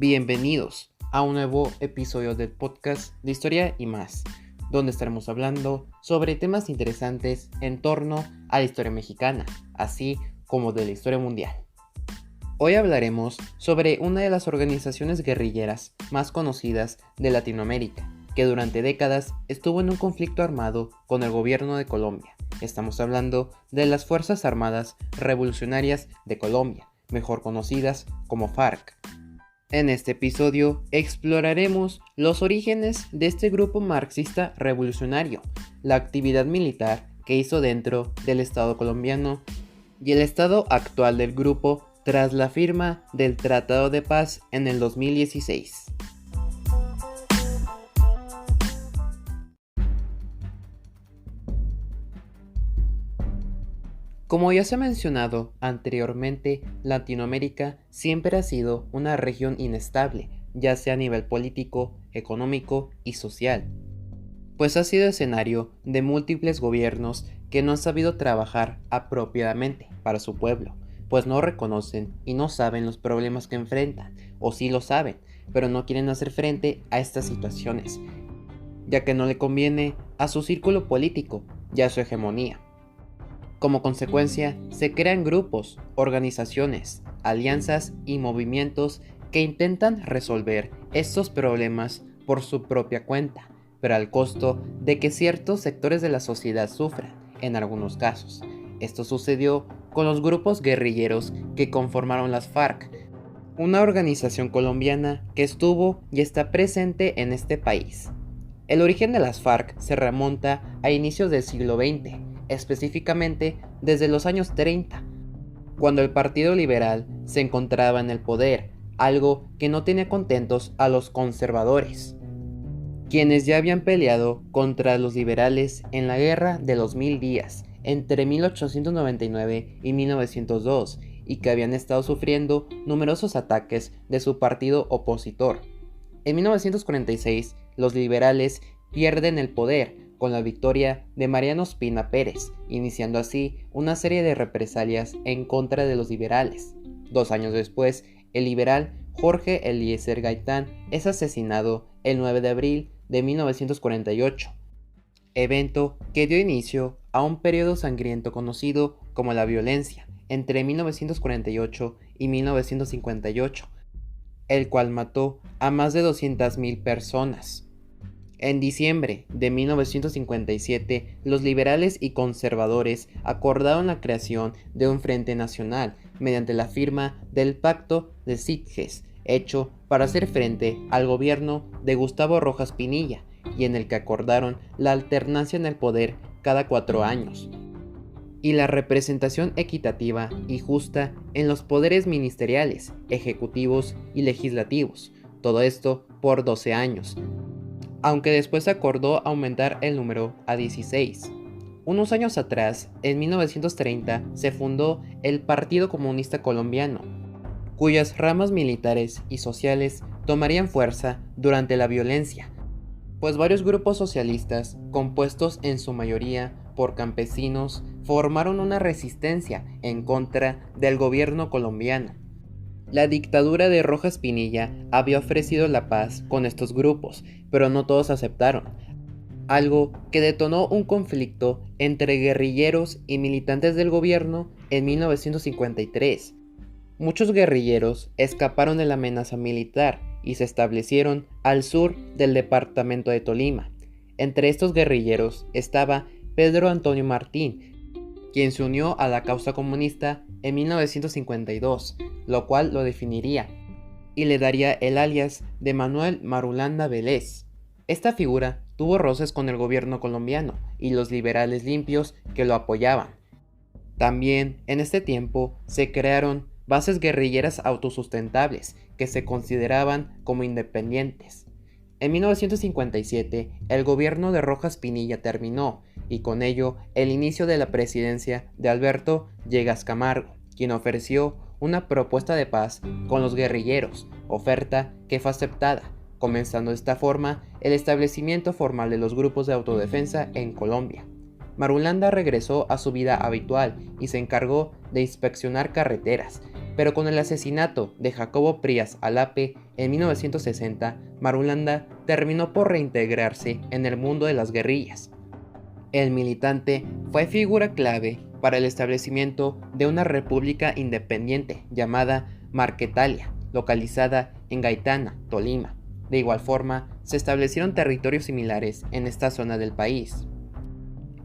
Bienvenidos a un nuevo episodio del podcast de Historia y más, donde estaremos hablando sobre temas interesantes en torno a la historia mexicana, así como de la historia mundial. Hoy hablaremos sobre una de las organizaciones guerrilleras más conocidas de Latinoamérica, que durante décadas estuvo en un conflicto armado con el gobierno de Colombia. Estamos hablando de las Fuerzas Armadas Revolucionarias de Colombia, mejor conocidas como FARC. En este episodio exploraremos los orígenes de este grupo marxista revolucionario, la actividad militar que hizo dentro del Estado colombiano y el estado actual del grupo tras la firma del Tratado de Paz en el 2016. Como ya se ha mencionado anteriormente, Latinoamérica siempre ha sido una región inestable, ya sea a nivel político, económico y social, pues ha sido escenario de múltiples gobiernos que no han sabido trabajar apropiadamente para su pueblo, pues no reconocen y no saben los problemas que enfrentan, o sí lo saben, pero no quieren hacer frente a estas situaciones, ya que no le conviene a su círculo político y a su hegemonía. Como consecuencia, se crean grupos, organizaciones, alianzas y movimientos que intentan resolver estos problemas por su propia cuenta, pero al costo de que ciertos sectores de la sociedad sufran, en algunos casos. Esto sucedió con los grupos guerrilleros que conformaron las FARC, una organización colombiana que estuvo y está presente en este país. El origen de las FARC se remonta a inicios del siglo XX, específicamente desde los años 30, cuando el Partido Liberal se encontraba en el poder, algo que no tenía contentos a los conservadores, quienes ya habían peleado contra los liberales en la Guerra de los 1000 días, entre 1899 y 1902, y que habían estado sufriendo numerosos ataques de su partido opositor. En 1946, los liberales pierden el poder con la victoria de Mariano Ospina Pérez, iniciando así una serie de represalias en contra de los liberales. 2 años después, el liberal Jorge Eliezer Gaitán es asesinado el 9 de abril de 1948, evento que dio inicio a un periodo sangriento conocido como la violencia entre 1948 y 1958, el cual mató a más de 200,000 personas. En diciembre de 1957, los liberales y conservadores acordaron la creación de un Frente Nacional mediante la firma del Pacto de Sitges, hecho para hacer frente al gobierno de Gustavo Rojas Pinilla, y en el que acordaron la alternancia en el poder cada 4 años, y la representación equitativa y justa en los poderes ministeriales, ejecutivos y legislativos, todo esto por 12 años. Aunque después se acordó aumentar el número a 16. Unos años atrás, en 1930, se fundó el Partido Comunista Colombiano, cuyas ramas militares y sociales tomarían fuerza durante la violencia, pues varios grupos socialistas, compuestos en su mayoría por campesinos, formaron una resistencia en contra del gobierno colombiano. La dictadura de Rojas Pinilla había ofrecido la paz con estos grupos, pero no todos aceptaron, algo que detonó un conflicto entre guerrilleros y militantes del gobierno en 1953. Muchos guerrilleros escaparon de la amenaza militar y se establecieron al sur del departamento de Tolima. Entre estos guerrilleros estaba Pedro Antonio Martín, quien se unió a la causa comunista en 1952, lo cual lo definiría y le daría el alias de Manuel Marulanda Vélez. Esta figura tuvo roces con el gobierno colombiano y los liberales limpios que lo apoyaban. También en este tiempo se crearon bases guerrilleras autosustentables que se consideraban como independientes. En 1957, el gobierno de Rojas Pinilla terminó, y con ello el inicio de la presidencia de Alberto Lleras Camargo, quien ofreció una propuesta de paz con los guerrilleros, oferta que fue aceptada, comenzando de esta forma el establecimiento formal de los grupos de autodefensa en Colombia. Marulanda regresó a su vida habitual y se encargó de inspeccionar carreteras, Pero con el asesinato de Jacobo Príaz Alape en 1960, Marulanda terminó por reintegrarse en el mundo de las guerrillas. El militante fue figura clave para el establecimiento de una república independiente llamada Marquetalia, localizada en Gaitana, Tolima. De igual forma, se establecieron territorios similares en esta zona del país.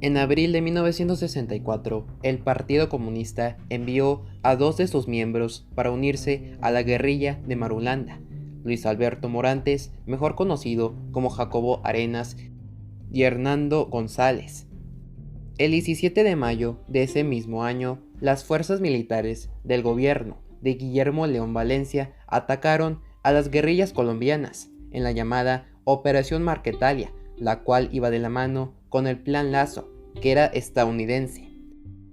En abril de 1964, el Partido Comunista envió a 2 de sus miembros para unirse a la guerrilla de Marulanda: Luis Alberto Morantes, mejor conocido como Jacobo Arenas, y Hernando González. El 17 de mayo de ese mismo año, las fuerzas militares del gobierno de Guillermo León Valencia atacaron a las guerrillas colombianas en la llamada Operación Marquetalia, la cual iba de la mano con el Plan Lazo, que era estadounidense.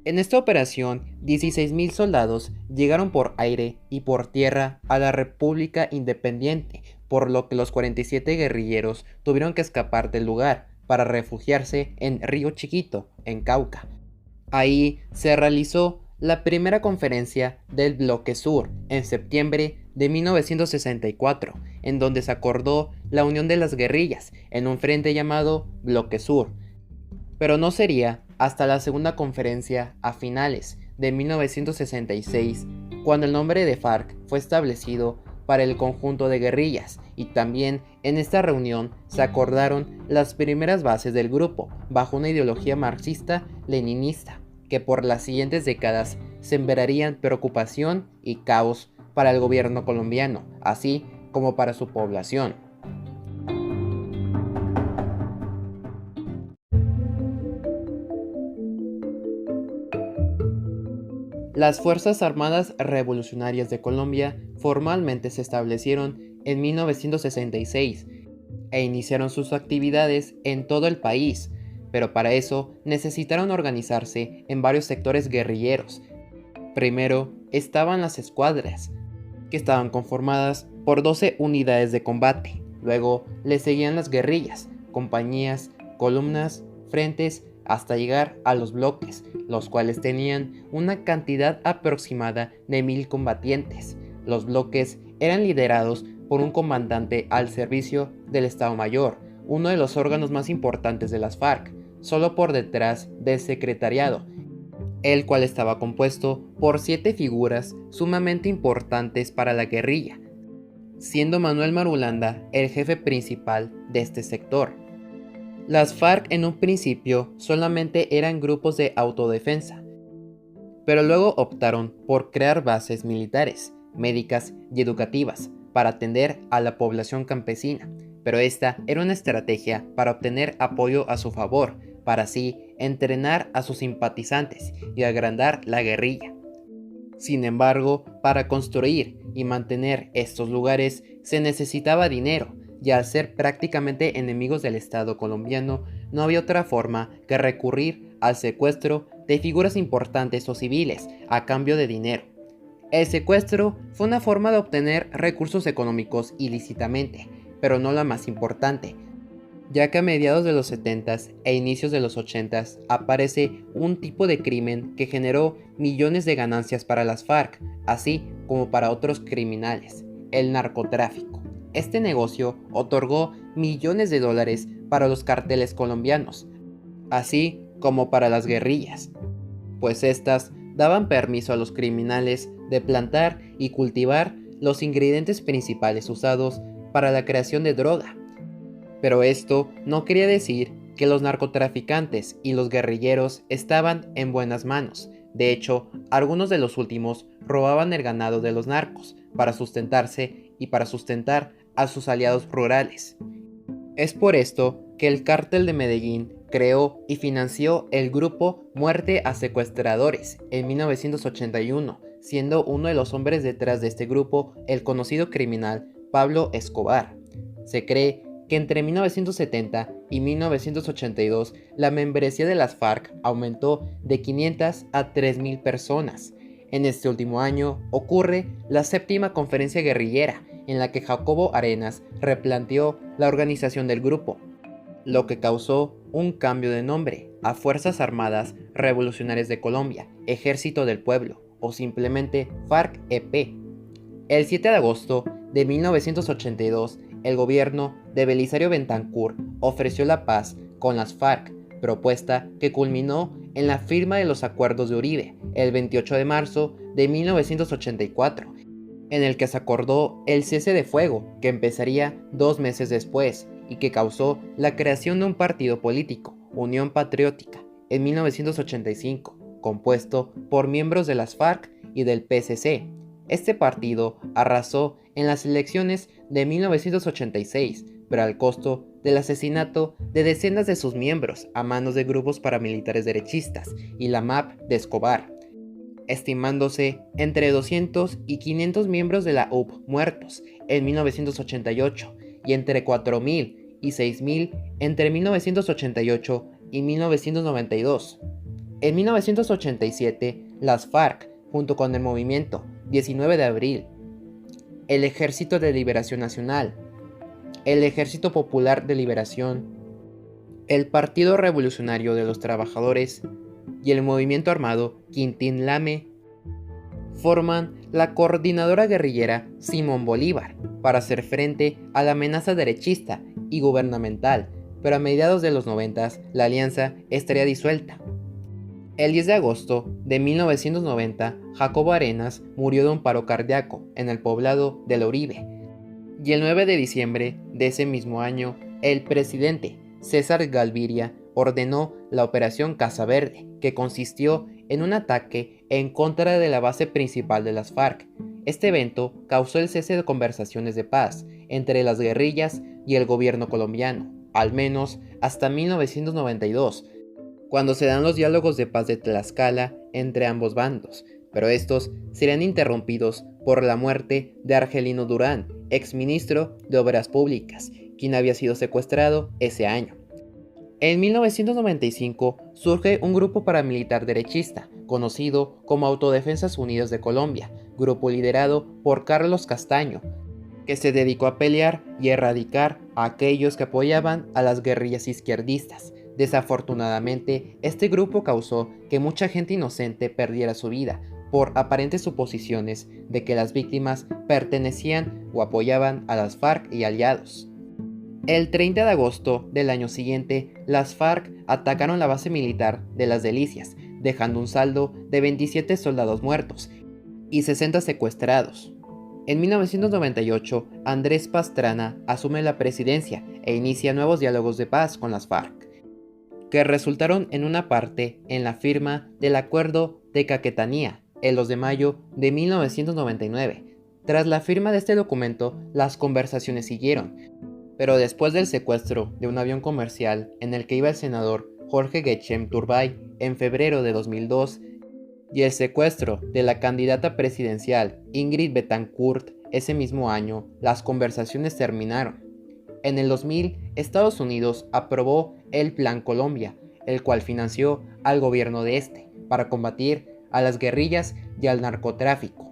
En esta operación, 16,000 soldados llegaron por aire y por tierra a la República Independiente, por lo que los 47 guerrilleros tuvieron que escapar del lugar para refugiarse en Río Chiquito, en Cauca. Ahí se realizó la primera conferencia del Bloque Sur en septiembre de 1964, en donde se acordó la unión de las guerrillas en un frente llamado Bloque Sur. Pero no sería hasta la segunda conferencia a finales de 1966 cuando el nombre de FARC fue establecido para el conjunto de guerrillas, y también en esta reunión se acordaron las primeras bases del grupo bajo una ideología marxista-leninista que por las siguientes décadas sembrarían preocupación y caos para el gobierno colombiano, así como para su población. Las Fuerzas Armadas Revolucionarias de Colombia formalmente se establecieron en 1966 e iniciaron sus actividades en todo el país, pero para eso necesitaron organizarse en varios sectores guerrilleros. Primero estaban las escuadras, que estaban conformadas por 12 unidades de combate. Luego le seguían las guerrillas, compañías, columnas, frentes, hasta llegar a los bloques, los cuales tenían una cantidad aproximada de 1,000 combatientes. Los bloques eran liderados por un comandante al servicio del Estado Mayor, uno de los órganos más importantes de las FARC, solo por detrás del secretariado, el cual estaba compuesto por 7 figuras sumamente importantes para la guerrilla, siendo Manuel Marulanda el jefe principal de este sector. Las FARC en un principio solamente eran grupos de autodefensa, pero luego optaron por crear bases militares, médicas y educativas para atender a la población campesina, pero esta era una estrategia para obtener apoyo a su favor, para así entrenar a sus simpatizantes y agrandar la guerrilla. Sin embargo, para construir y mantener estos lugares se necesitaba dinero, y al ser prácticamente enemigos del Estado colombiano, no había otra forma que recurrir al secuestro de figuras importantes o civiles a cambio de dinero. El secuestro fue una forma de obtener recursos económicos ilícitamente, pero no la más importante, ya que a mediados de los 70s e inicios de los 80s aparece un tipo de crimen que generó millones de ganancias para las FARC, así como para otros criminales: el narcotráfico. Este negocio otorgó millones de dólares para los carteles colombianos, así como para las guerrillas, pues estas daban permiso a los criminales de plantar y cultivar los ingredientes principales usados para la creación de droga. Pero esto no quería decir que los narcotraficantes y los guerrilleros estaban en buenas manos. De hecho, algunos de los últimos robaban el ganado de los narcos para sustentarse y para sustentar a sus aliados rurales. Es por esto que el Cártel de Medellín creó y financió el grupo Muerte a Secuestradores en 1981, siendo uno de los hombres detrás de este grupo el conocido criminal Pablo Escobar. Se cree que entre 1970 y 1982 la membresía de las FARC aumentó de 500 a 3,000 personas. En este último año ocurre la séptima conferencia guerrillera, en la que Jacobo Arenas replanteó la organización del grupo, lo que causó un cambio de nombre a Fuerzas Armadas Revolucionarias de Colombia, Ejército del Pueblo, o simplemente FARC-EP. El 7 de agosto de 1982, el gobierno de Belisario Betancur ofreció la paz con las FARC, propuesta que culminó en la firma de los acuerdos de Uribe el 28 de marzo de 1984, en el que se acordó el cese de fuego que empezaría 2 meses después y que causó la creación de un partido político, Unión Patriótica, en 1985, compuesto por miembros de las FARC y del PSC. Este partido arrasó en las elecciones de 1986, pero al costo del asesinato de decenas de sus miembros a manos de grupos paramilitares derechistas y la MAP de Escobar, estimándose entre 200 y 500 miembros de la UP muertos en 1988 y entre 4.000 y 6.000 entre 1988 y 1992. En 1987, las FARC, junto con el movimiento 19 de abril, el Ejército de Liberación Nacional, el Ejército Popular de Liberación, el Partido Revolucionario de los Trabajadores y el movimiento armado Quintín Lame, forman la coordinadora guerrillera Simón Bolívar para hacer frente a la amenaza derechista y gubernamental, pero a mediados de los 90 la alianza estaría disuelta. El 10 de agosto de 1990, Jacobo Arenas murió de un paro cardíaco en el poblado de La Uribe, y el 9 de diciembre de ese mismo año, el presidente César Gaviria ordenó la Operación Casa Verde, que consistió en un ataque en contra de la base principal de las FARC. Este evento causó el cese de conversaciones de paz entre las guerrillas y el gobierno colombiano, al menos hasta 1992, cuando se dan los diálogos de paz de Tlaxcala entre ambos bandos, pero estos serían interrumpidos por la muerte de Argelino Durán, exministro de Obras Públicas, quien había sido secuestrado ese año. En 1995 surge un grupo paramilitar derechista, conocido como Autodefensas Unidas de Colombia, grupo liderado por Carlos Castaño, que se dedicó a pelear y erradicar a aquellos que apoyaban a las guerrillas izquierdistas. Desafortunadamente, este grupo causó que mucha gente inocente perdiera su vida por aparentes suposiciones de que las víctimas pertenecían o apoyaban a las FARC y aliados. El 30 de agosto del año siguiente, las FARC atacaron la base militar de Las Delicias, dejando un saldo de 27 soldados muertos y 60 secuestrados. En 1998, Andrés Pastrana asume la presidencia e inicia nuevos diálogos de paz con las FARC, que resultaron en una parte en la firma del Acuerdo de Caquetanía el 2 de mayo de 1999. Tras la firma de este documento, las conversaciones siguieron, pero después del secuestro de un avión comercial en el que iba el senador Jorge Guechem Turbay en febrero de 2002 y el secuestro de la candidata presidencial Ingrid Betancourt ese mismo año, las conversaciones terminaron. En el 2000, Estados Unidos aprobó el Plan Colombia, el cual financió al gobierno de este para combatir a las guerrillas y al narcotráfico.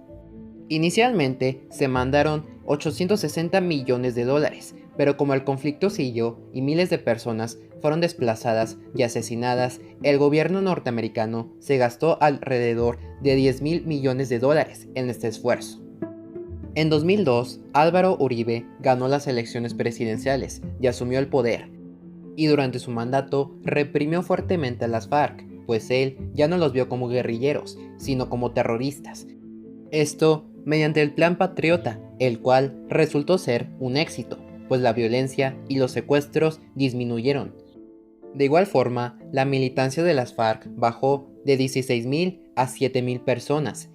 Inicialmente se mandaron 860 millones de dólares, pero como el conflicto siguió y miles de personas fueron desplazadas y asesinadas, el gobierno norteamericano se gastó alrededor de 10.000 millones de dólares en este esfuerzo. En 2002, Álvaro Uribe ganó las elecciones presidenciales y asumió el poder, y durante su mandato reprimió fuertemente a las FARC, pues él ya no los vio como guerrilleros, sino como terroristas. Esto mediante el Plan Patriota, el cual resultó ser un éxito, pues la violencia y los secuestros disminuyeron. De igual forma, la militancia de las FARC bajó de 16.000 a 7.000 personas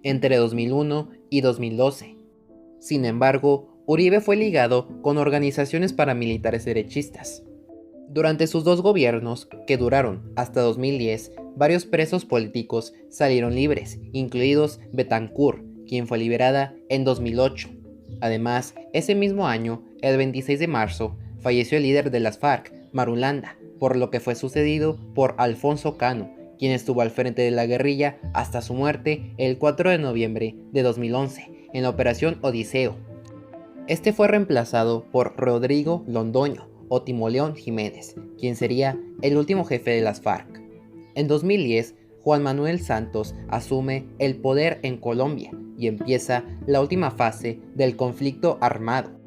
entre 2001 y 2012. Sin embargo, Uribe fue ligado con organizaciones paramilitares derechistas. Durante sus 2 gobiernos, que duraron hasta 2010, varios presos políticos salieron libres, incluidos Betancourt, quien fue liberada en 2008. Además, ese mismo año, el 26 de marzo, falleció el líder de las FARC, Marulanda, por lo que fue sucedido por Alfonso Cano, quien estuvo al frente de la guerrilla hasta su muerte el 4 de noviembre de 2011, en la Operación Odiseo. Este fue reemplazado por Rodrigo Londoño o Timoleón Jiménez, quien sería el último jefe de las FARC. En 2010, Juan Manuel Santos asume el poder en Colombia y empieza la última fase del conflicto armado,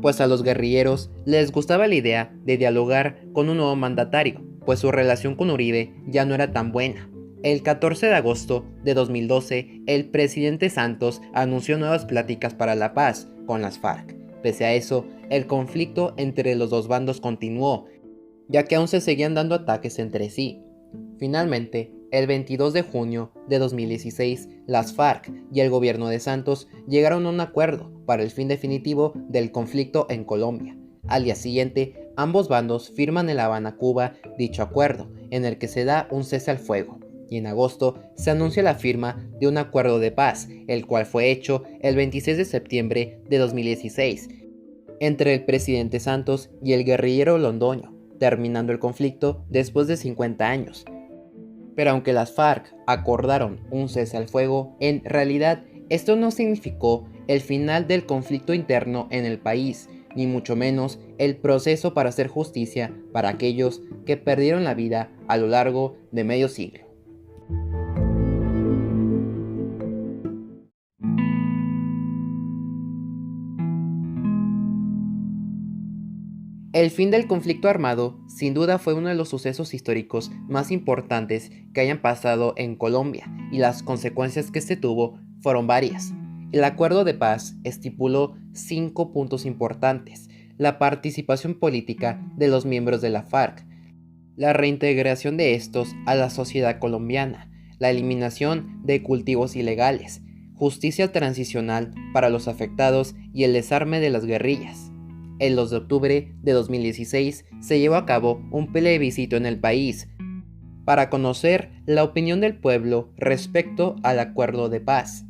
pues a los guerrilleros les gustaba la idea de dialogar con un nuevo mandatario, pues su relación con Uribe ya no era tan buena. El 14 de agosto de 2012, el presidente Santos anunció nuevas pláticas para la paz con las FARC. Pese a eso, el conflicto entre los dos bandos continuó, ya que aún se seguían dando ataques entre sí. Finalmente, el 22 de junio de 2016, las FARC y el gobierno de Santos llegaron a un acuerdo para el fin definitivo del conflicto en Colombia. Al día siguiente, ambos bandos firman en La Habana, Cuba, dicho acuerdo, en el que se da un cese al fuego, y en agosto se anuncia la firma de un acuerdo de paz, el cual fue hecho el 26 de septiembre de 2016, entre el presidente Santos y el guerrillero Londoño, terminando el conflicto después de 50 años. Pero aunque las FARC acordaron un cese al fuego, en realidad esto no significó el final del conflicto interno en el país, ni mucho menos el proceso para hacer justicia para aquellos que perdieron la vida a lo largo de medio siglo. El fin del conflicto armado sin duda fue uno de los sucesos históricos más importantes que hayan pasado en Colombia, y las consecuencias que este tuvo fueron varias. El acuerdo de paz estipuló 5 puntos importantes: la participación política de los miembros de la FARC, la reintegración de estos a la sociedad colombiana, la eliminación de cultivos ilegales, justicia transicional para los afectados y el desarme de las guerrillas. El 2 de octubre de 2016 se llevó a cabo un plebiscito en el país para conocer la opinión del pueblo respecto al acuerdo de paz.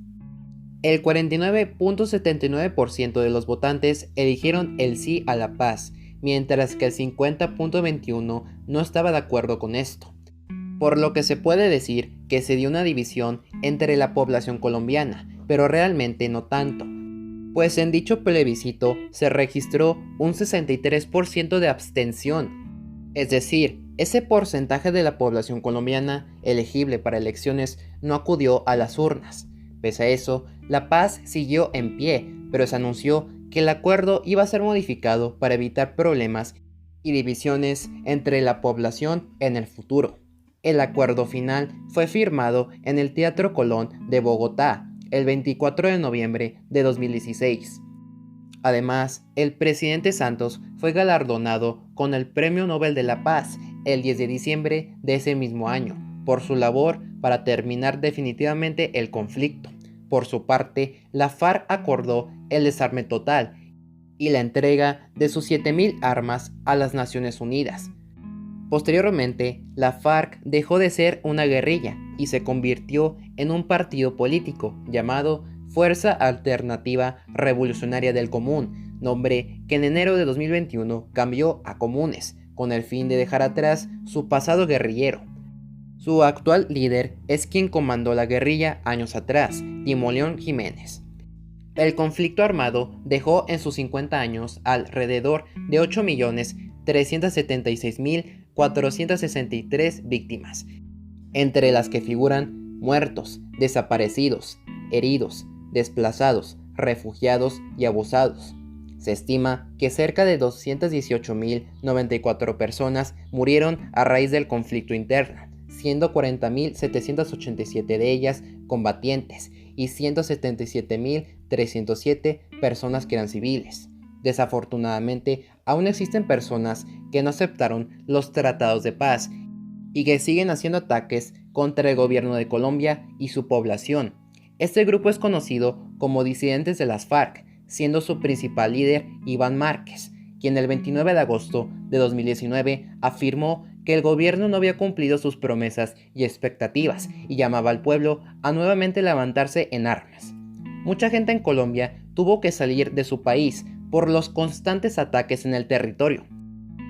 El 49.79% de los votantes eligieron el sí a la paz, mientras que el 50.21% no estaba de acuerdo con esto, por lo que se puede decir que se dio una división entre la población colombiana, pero realmente no tanto, pues en dicho plebiscito se registró un 63% de abstención, es decir, ese porcentaje de la población colombiana elegible para elecciones no acudió a las urnas. Pese a eso, la paz siguió en pie, pero se anunció que el acuerdo iba a ser modificado para evitar problemas y divisiones entre la población en el futuro. El acuerdo final fue firmado en el Teatro Colón de Bogotá el 24 de noviembre de 2016. Además, el presidente Santos fue galardonado con el Premio Nobel de la Paz el 10 de diciembre de ese mismo año, por su labor para terminar definitivamente el conflicto. Por su parte, la FARC acordó el desarme total y la entrega de sus 7,000 armas a las Naciones Unidas. Posteriormente, la FARC dejó de ser una guerrilla y se convirtió en un partido político llamado Fuerza Alternativa Revolucionaria del Común, nombre que en enero de 2021 cambió a Comunes, con el fin de dejar atrás su pasado guerrillero. Su actual líder es quien comandó la guerrilla años atrás, Timoleón Jiménez. El conflicto armado dejó en sus 50 años alrededor de 8.376.463 víctimas, entre las que figuran muertos, desaparecidos, heridos, desplazados, refugiados y abusados. Se estima que cerca de 218.094 personas murieron a raíz del conflicto interno, siendo 40.787 de ellas combatientes y 177.307 personas que eran civiles. Desafortunadamente, aún existen personas que no aceptaron los tratados de paz y que siguen haciendo ataques contra el gobierno de Colombia y su población. Este grupo es conocido como disidentes de las FARC, siendo su principal líder Iván Márquez, quien el 29 de agosto de 2019 afirmó que el gobierno no había cumplido sus promesas y expectativas y llamaba al pueblo a nuevamente levantarse en armas. Mucha gente en Colombia tuvo que salir de su país por los constantes ataques en el territorio,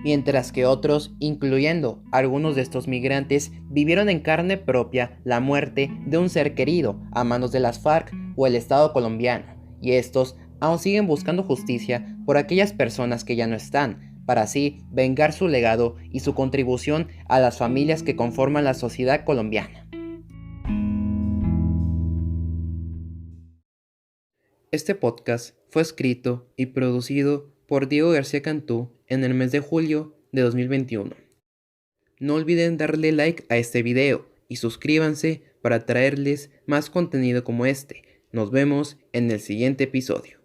mientras que otros, incluyendo algunos de estos migrantes, vivieron en carne propia la muerte de un ser querido a manos de las FARC o el Estado colombiano, y estos aún siguen buscando justicia por aquellas personas que ya no están, para así vengar su legado y su contribución a las familias que conforman la sociedad colombiana. Este podcast fue escrito y producido por Diego García Cantú en el mes de julio de 2021. No olviden darle like a este video y suscríbanse para traerles más contenido como este. Nos vemos en el siguiente episodio.